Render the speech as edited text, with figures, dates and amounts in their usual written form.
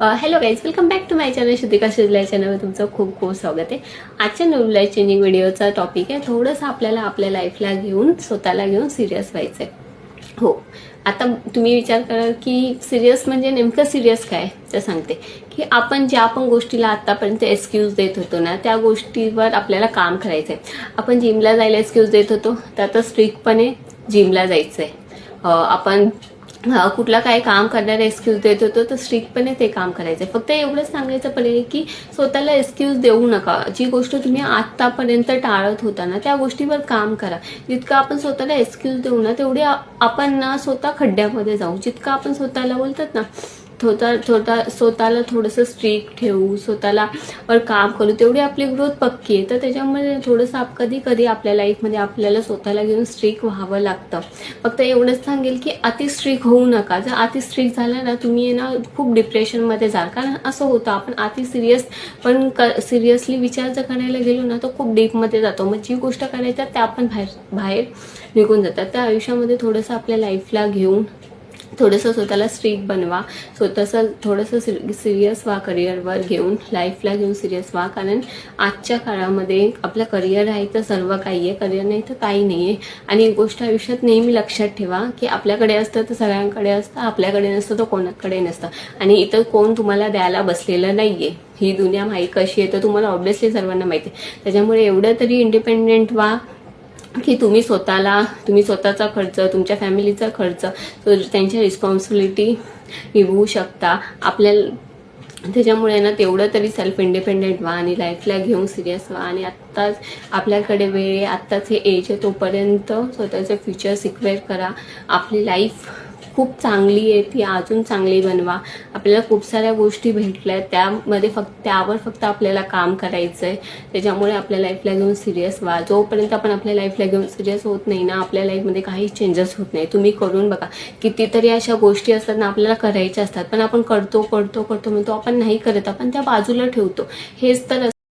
Hello guys, welcome back to my channel Shrutika शिजला चॅनलवर तुमचं खूप खूप स्वागत आहे. आजच्या न्यू लाईफ चेंजिंग व्हिडिओचा टॉपिक आहे थोडंसं आपल्याला आपल्या लाईफला घेऊन स्वतःला घेऊन सिरियस व्हायचं आहे. हो, आता तुम्ही विचार करा की सिरियस म्हणजे नेमकं सिरियस काय तर सांगते की आपण ज्या पण गोष्टीला आतापर्यंत एक्सक्यूज देत होतो ना त्या गोष्टीवर आपल्याला काम करायचं आहे. आपण जिमला जायला एक्सक्यूज देत होतो तर आता स्ट्रिक्टपणे जिमला जायचं आहे. आपण कुठला काय काम करणारा एक्सक्यूज देत होतो तर स्ट्रिक्टपणे ते काम करायचं. फक्त एवढंच सांगायचं पडेल की स्वतःला एक्सक्यूज देऊ नका. जी गोष्ट तुम्ही आतापर्यंत टाळत होता ना त्या गोष्टीवर काम करा. जितकं आपण स्वतःला एक्सक्यूज देऊ ना तेवढे आपण ना स्वतः खड्ड्यामध्ये जाऊ. जितकं आपण स्वतःला बोलतात ना स्वतःला थोडंसं स्ट्रिक्ट ठेवू, स्वतःला वर काम करू, तेवढी आपली ग्रोथ पक्की आहे. तर त्याच्यामध्ये थोडंसं कधी कधी आपल्या लाईफमध्ये आपल्याला स्वतःला घेऊन स्ट्रिक्ट व्हावं लागतं. फक्त एवढंच सांगेल की अति स्ट्रिक्ट होऊ नका. जर अति स्ट्रिक्ट झालं ना तुम्ही ना खूप डिप्रेशनमध्ये जाल. कारण असं होतं आपण अति सिरियसली विचार जर करायला गेलो ना तर खूप डीपमध्ये जातो. मग जी गोष्ट करायच्या त्या आपण बाहेर निघून जातात. त्या आयुष्यामध्ये थोडंसं आपल्या लाईफला घेऊन थोडंसं स्वतःला स्ट्रिक्ट बनवा. थोडंसं सिरियस व्हा. करिअरवर घेऊन लाईफला घेऊन सिरियस व्हा. कारण आजच्या काळामध्ये आपलं करिअर आहे तर सर्व काही आहे, करिअर नाही तर काही नाही आहे. आणि एक गोष्ट आयुष्यात नेहमी लक्षात ठेवा की आपल्याकडे असतं तर सगळ्यांकडे असतं, आपल्याकडे नसतं तर कोणाकडे नसतं. आणि इथं कोण तुम्हाला द्यायला बसलेलं नाही आहे. ही दुनिया माहीत कशी आहे तर तुम्हाला ऑब्व्हियसली सर्वांना माहिती आहे. त्याच्यामुळे एवढं तरी इंडिपेंडेंट व्हा की तुम्ही स्वतःचा खर्च, तुमच्या फॅमिलीचा खर्च, त्यांच्या रिस्पॉन्सिबिलिटी निभवू शकता. त्याच्यामुळे ना तेवढं तरी सेल्फ इंडिपेंडेंट व्हा आणि लाईफला घेऊन सिरियस व्हा. आणि आत्ताच आपल्याकडे वेळ आहे, आत्ताच हे एज आहे, तोपर्यंत स्वतःचं फ्युचर सिक्युअर करा. आपली लाईफ खूप चांगली आहे, ती अजून चांगली बनवा. आपल्याला खूप साऱ्या गोष्टी भेटल्या त्यावर फक्त आपल्याला काम करायचं आहे. त्याच्यामुळे आपल्या लाईफला घेऊन सिरियस व्हा. जोपर्यंत आपण आपल्या लाईफला घेऊन सिरियस होत नाही ना आपल्या लाईफमध्ये काही चेंजेस होत नाही. तुम्ही करून बघा. कितीतरी अशा गोष्टी असतात ना आपल्याला करायच्या असतात पण आपण करतो म्हणतो आपण नाही करत, आपण त्या बाजूला ठेवतो. हेच तर